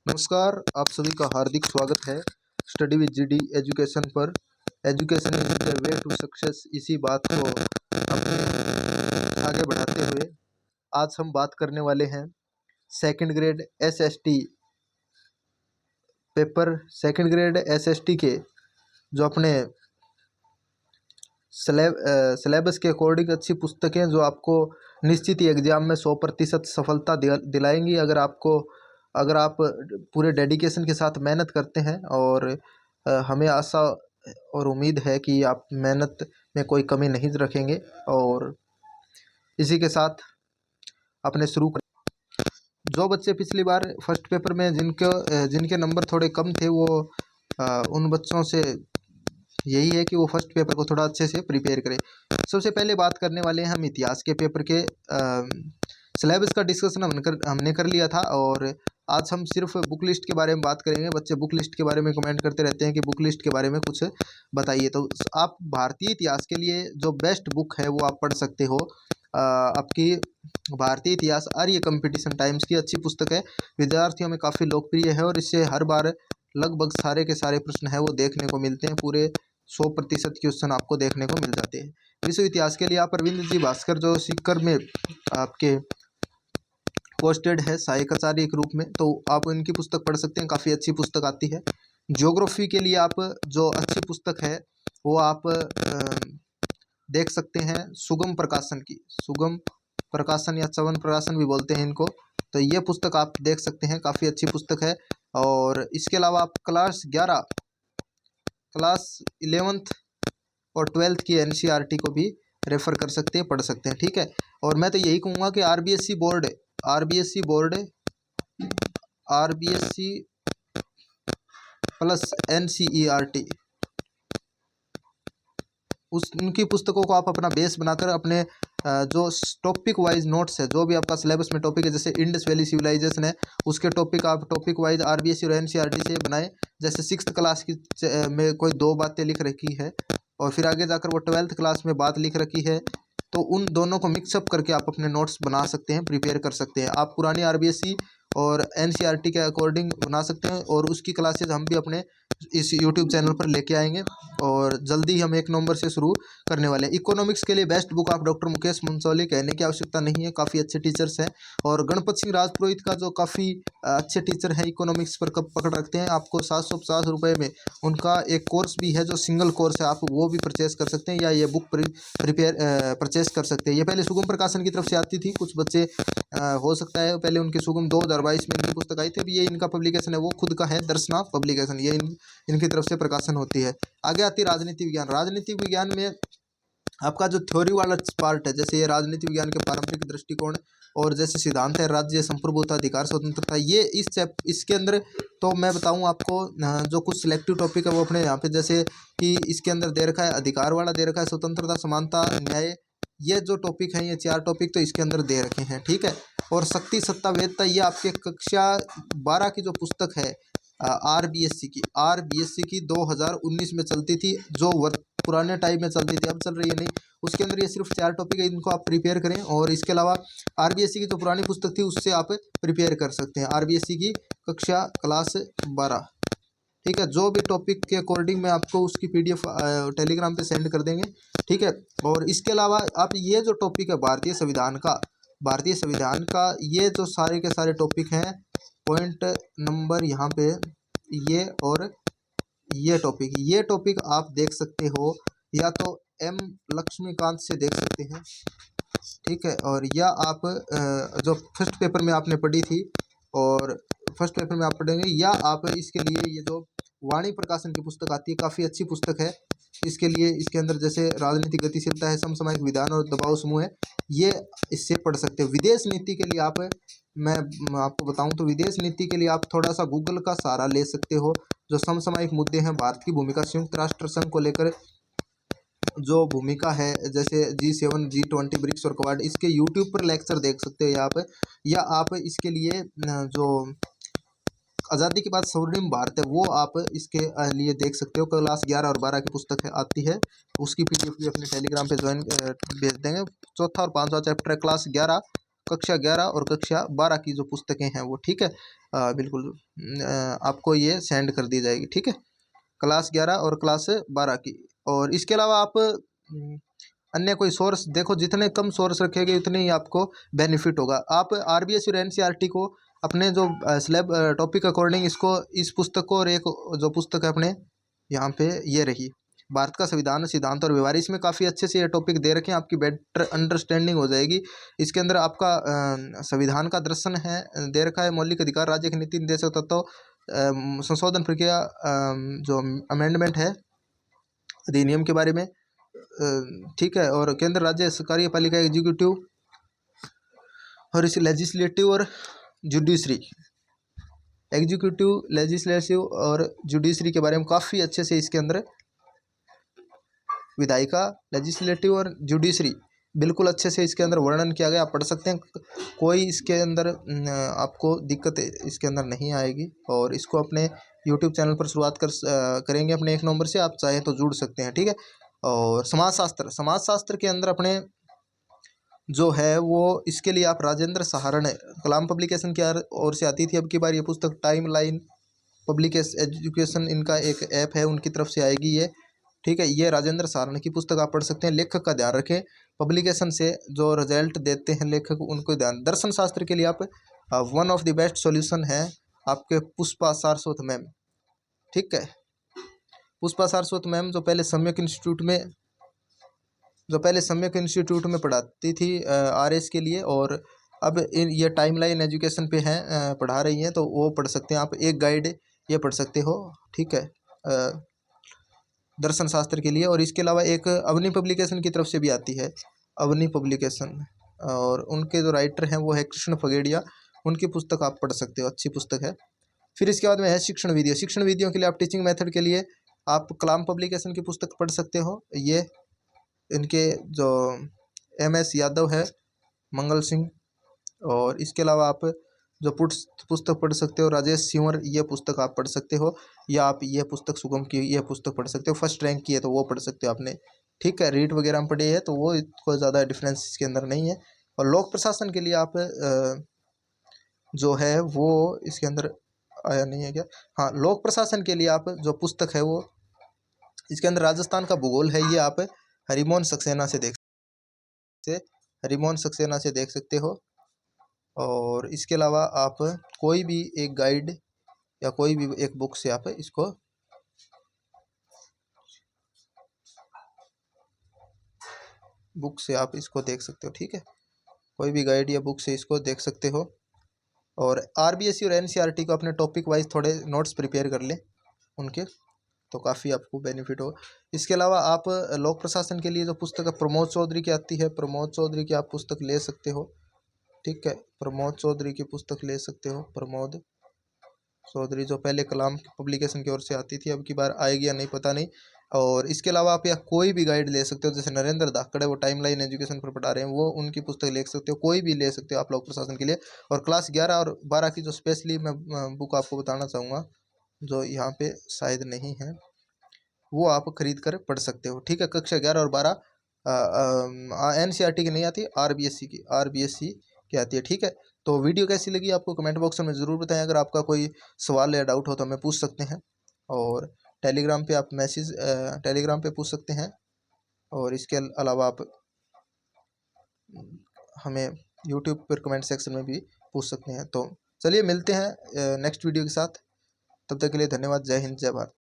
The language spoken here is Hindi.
नमस्कार, आप सभी का हार्दिक स्वागत है स्टडी विद जीडी एजुकेशन पर। Education is the way to success, इसी बात को अपने आगे बढ़ाते हुए आज हम बात करने वाले हैं second grade SST paper. Second grade SST के जो अपने सिलेबस के अकॉर्डिंग अच्छी पुस्तकें जो आपको निश्चित ही एग्जाम में 100% सफलता दिलाएंगी अगर आप पूरे डेडिकेशन के साथ मेहनत करते हैं। और हमें आशा और उम्मीद है कि आप मेहनत में कोई कमी नहीं रखेंगे। और इसी के साथ अपने शुरू कर जो बच्चे पिछली बार फर्स्ट पेपर में जिनके नंबर थोड़े कम थे वो उन बच्चों से यही है कि वो फर्स्ट पेपर को थोड़ा अच्छे से प्रिपेयर करें। सबसे पहले बात करने वाले हैं हम इतिहास के पेपर के सिलेबस का डिस्कशन हमने कर लिया था और आज हम सिर्फ बुक लिस्ट के बारे में बात करेंगे। बच्चे बुक लिस्ट के बारे में कमेंट करते रहते हैं कि बुक लिस्ट के बारे में कुछ बताइए, तो आप भारतीय इतिहास के लिए जो बेस्ट बुक है वो आप पढ़ सकते हो। आपकी भारतीय इतिहास आर्य कंपटीशन टाइम्स की अच्छी पुस्तक है, विद्यार्थियों में काफ़ी लोकप्रिय है और इससे हर बार लगभग सारे के सारे प्रश्न है वो देखने को मिलते हैं। पूरे 100% क्वेश्चन आपको देखने को मिल जाते हैं। विश्व इतिहास के लिए आप अरविंद जी भास्कर जो सीकर में आपके पोस्टेड है सहायक आचार्य के रूप में, तो आप इनकी पुस्तक पढ़ सकते हैं, काफ़ी अच्छी पुस्तक आती है। ज्योग्राफी के लिए आप जो अच्छी पुस्तक है वो आप देख सकते हैं सुगम प्रकाशन की, सुगम प्रकाशन या चवन प्रकाशन भी बोलते हैं इनको, तो ये पुस्तक आप देख सकते हैं, काफ़ी अच्छी पुस्तक है। और इसके अलावा आप क्लास 11th और 12th की एनसीईआरटी को भी रेफ़र कर सकते हैं, पढ़ सकते हैं, ठीक है। और मैं तो यही कहूँगा कि आरबीएसई प्लस एनसीईआरटी उनकी पुस्तकों को आप अपना बेस बनाकर अपने जो टॉपिक वाइज नोट्स है, जो भी आपका सिलेबस में टॉपिक है, जैसे इंडस वैली सिविलाइजेशन है उसके टॉपिक आप टॉपिक वाइज आरबीएसई और एनसीईआरटी से बनाएं। जैसे 6th क्लास की में कोई 2 बातें लिख रखी है और फिर आगे जाकर वो 12th क्लास में बात लिख रखी है, तो उन दोनों को मिक्सअप करके आप अपने नोट्स बना सकते हैं, प्रिपेयर कर सकते हैं। आप पुरानी आरबीएसई और एनसीईआरटी के अकॉर्डिंग बना सकते हैं और उसकी क्लासेज हम भी अपने इस यूट्यूब चैनल पर लेके आएंगे और जल्दी हम 1 नवंबर से शुरू करने वाले हैं। इकोनॉमिक्स के लिए बेस्ट बुक आप डॉक्टर मुकेश मंसौली, कहने की आवश्यकता नहीं है, काफ़ी अच्छे टीचर्स हैं। और गणपत सिंह राजपुरोहित का जो काफ़ी अच्छे टीचर हैं, इकोनॉमिक्स पर कब पकड़ रखते हैं, आपको 750 रुपये में उनका एक कोर्स भी है जो सिंगल कोर्स है, आप वो भी परचेस कर सकते हैं या ये बुक परचेस कर सकते हैं। ये पहले सुगम प्रकाशन की तरफ से आती थी, कुछ बच्चे हो सकता है पहले उनकी सुगम 2022 में इनकी पुस्तक आई थी। अभी ये इनका पब्लिकेशन है, वो खुद का है दर्शना पब्लिकेशन, ये इनकी तरफ से प्रकाशन होती है। आगे आती है राजनीति विज्ञान। राजनीति विज्ञान में आपका जो थ्योरी वाला पार्ट है, जैसे ये राजनीति विज्ञान के पारंपरिक दृष्टिकोण और जैसे सिद्धांत है राज्य संप्रभुता अधिकार स्वतंत्रता, ये इसके अंदर तो मैं बताऊं आपको जो कुछ सिलेक्टिव टॉपिक है वो अपने यहाँ पे, जैसे कि इसके अंदर दे रखा है अधिकार वाला, दे रखा है स्वतंत्रता, समानता, न्याय, ये जो टॉपिक हैं ये 4 टॉपिक तो इसके अंदर दे रखे हैं, ठीक है। और शक्ति सत्ता वेदता, ये आपके कक्षा 12 की जो पुस्तक है आरबीएससी की 2019 में चलती थी, जो पुराने टाइम में चलती थी, अब चल रही है नहीं, उसके अंदर ये सिर्फ 4 टॉपिक है, इनको आप प्रिपेयर करें। और इसके अलावा आरबीएससी की जो पुरानी पुस्तक थी उससे आप प्रिपेयर कर सकते हैं, आरबीएससी की कक्षा क्लास 12, ठीक है। जो भी टॉपिक के अकॉर्डिंग मैं आपको उसकी पीडीएफ टेलीग्राम पे सेंड कर देंगे, ठीक है। और इसके अलावा आप ये जो टॉपिक है भारतीय संविधान का ये जो सारे के सारे टॉपिक हैं, पॉइंट नंबर यहाँ पे ये और ये टॉपिक आप देख सकते हो, या तो एम लक्ष्मीकांत से देख सकते हैं, ठीक है। और या आप जो फर्स्ट पेपर में आपने पढ़ी थी और फर्स्ट पेपर में आप पढ़ेंगे, या आप इसके लिए ये जो वाणी प्रकाशन की पुस्तक आती है, काफ़ी अच्छी पुस्तक है इसके लिए। इसके अंदर जैसे राजनीतिक गतिशीलता है, समसामयिक विधान और दबाव समूह है, ये इससे पढ़ सकते हो। विदेश नीति के लिए मैं आपको बताऊं तो विदेश नीति के लिए आप थोड़ा सा गूगल का सहारा ले सकते हो। जो समसामयिक मुद्दे हैं, भारत की भूमिका संयुक्त राष्ट्र संघ को लेकर जो भूमिका है, जैसे G7 G20 ब्रिक्स और क्वाड, इसके यूट्यूब पर लेक्चर देख सकते हो आप, या आप इसके लिए जो आज़ादी के बाद स्वर्णिम भारत है वो आप इसके लिए देख सकते हो। क्लास 11 और 12 की पुस्तक है आती है, उसकी पीडीएफ भी अपने टेलीग्राम पे भेज देंगे। चौथा और 5वां चैप्टर है क्लास 11 कक्षा 11 और कक्षा 12 की जो पुस्तकें हैं वो, ठीक है, बिल्कुल आपको ये सेंड कर दी जाएगी, ठीक है, क्लास 11 और क्लास 12 की। और इसके अलावा आप अन्य कोई सोर्स देखो, जितने कम सोर्स रखेंगे उतने ही आपको बेनिफिट होगा। आप आरबीएससी और एनसीईआरटी को अपने जो स्लैब टॉपिक अकॉर्डिंग इसको, इस पुस्तक को और एक जो पुस्तक है अपने यहाँ पे ये रही, भारत का संविधान, सिद्धांत और व्यवहार, इसमें काफ़ी अच्छे से ये टॉपिक दे रखे हैं, आपकी बेटर अंडरस्टैंडिंग हो जाएगी। इसके अंदर आपका संविधान का दर्शन है दे रखा है, मौलिक अधिकार, राज्य की नीति निर्देशक तत्व, संशोधन प्रक्रिया, जो अमेंडमेंट है अधिनियम के बारे में, ठीक है, और केंद्र राज्य कार्यपालिका एग्जीक्यूटिव और इस लेजिस्लेटिव और जुडिशरी, एग्जीक्यूटिव, लेजिस्लेटिव और जुडिशरी के बारे में काफ़ी अच्छे से इसके अंदर, विधायिका, लेजिस्लेटिव और जुडिशरी बिल्कुल अच्छे से इसके अंदर वर्णन किया गया, आप पढ़ सकते हैं, कोई इसके अंदर आपको दिक्कत इसके अंदर नहीं आएगी। और इसको अपने यूट्यूब चैनल पर शुरुआत करेंगे अपने 1 नंबर से, आप चाहें तो जुड़ सकते हैं, ठीक है। और समाजशास्त्र के अंदर अपने जो है वो, इसके लिए आप राजेंद्र सहारण, कलाम पब्लिकेशन की ओर से आती थी, अब की बार ये पुस्तक टाइम लाइन पब्लिकेशन एजुकेशन, इनका एक ऐप है, उनकी तरफ से आएगी ये, ठीक है। ये राजेंद्र सहारण की पुस्तक आप पढ़ सकते हैं। लेखक का ध्यान रखें, पब्लिकेशन से जो रिजल्ट देते हैं लेखक, उनको ध्यान। दर्शन शास्त्र के लिए आप one of the best solution है आपके पुष्पा सारस्वत मैम, ठीक है, पुष्पा सारस्वत मैम जो पहले सम्यक इंस्टीट्यूट में पढ़ाती थी आरएस के लिए, और अब ये टाइमलाइन एजुकेशन पे हैं, पढ़ा रही हैं, तो वो पढ़ सकते हैं आप। एक गाइड ये पढ़ सकते हो, ठीक है, दर्शन शास्त्र के लिए। और इसके अलावा एक अवनी पब्लिकेशन की तरफ से भी आती है, अवनी पब्लिकेशन, और उनके जो राइटर हैं वो है कृष्ण फगेड़िया, उनकी पुस्तक आप पढ़ सकते हो, अच्छी पुस्तक है। फिर इसके बाद में है शिक्षण विधियों के लिए आप टीचिंग मेथड के लिए आप कलाम पब्लिकेशन की पुस्तक पढ़ सकते हो। ये इनके जो MS यादव है, मंगल सिंह, और इसके अलावा आप जो पुस्तक पढ़ सकते हो राजेश सिंवर, ये पुस्तक आप पढ़ सकते हो, या आप ये पुस्तक सुगम की ये पुस्तक पढ़ सकते हो, फर्स्ट रैंक की है तो वो पढ़ सकते हो आपने, ठीक है। रीट वगैरह में पढ़ी है तो वो कोई ज़्यादा डिफरेंस इसके अंदर नहीं है। और लोक प्रशासन के लिए आप जो है वो इसके अंदर आया नहीं है क्या, हाँ, लोक प्रशासन के लिए आप जो पुस्तक है वो इसके अंदर राजस्थान का भूगोल है, ये आप हरिमोहन सक्सेना से देख सकते हो। और इसके अलावा आप कोई भी एक गाइड या कोई भी एक बुक से आप इसको देख सकते हो, ठीक है, कोई भी गाइड या बुक से इसको देख सकते हो। और आरबीएससी और एनसीईआरटी को अपने टॉपिक वाइज थोड़े नोट्स प्रिपेयर कर लें उनके, तो काफ़ी आपको बेनिफिट हो। इसके अलावा आप लोक प्रशासन के लिए जो पुस्तक है प्रमोद चौधरी की आती है, प्रमोद चौधरी की आप पुस्तक ले सकते हो, ठीक है, प्रमोद चौधरी की पुस्तक ले सकते हो। प्रमोद चौधरी जो पहले कलाम पब्लिकेशन की ओर से आती थी, अब की बार आएगी या नहीं पता नहीं। और इसके अलावा आप या कोई भी गाइड ले सकते हो, जैसे नरेंद्र धाकड़ है वो टाइमलाइन एजुकेशन पर पढ़ा रहे हैं, वो उनकी पुस्तक ले सकते हो, कोई भी ले सकते हो आप लोक प्रशासन के लिए। और क्लास 11 और 12 की जो स्पेशली मैं बुक आपको बताना चाहूँगा, जो यहाँ पे शायद नहीं है, वो आप खरीद कर पढ़ सकते हो, ठीक है। कक्षा 11 और 12 एनसीईआरटी की नहीं आती, आरबीएससी की आती है, ठीक है। तो वीडियो कैसी लगी आपको कमेंट बॉक्स में ज़रूर बताएं। अगर आपका कोई सवाल या डाउट हो तो हमें पूछ सकते हैं, और टेलीग्राम पे आप टेलीग्राम पे पूछ सकते हैं। और इसके अलावा आप हमें यूट्यूब पर कमेंट सेक्शन में भी पूछ सकते हैं। तो चलिए मिलते हैं नेक्स्ट वीडियो के साथ, तब तक के लिए धन्यवाद। जय हिंद, जय भारत।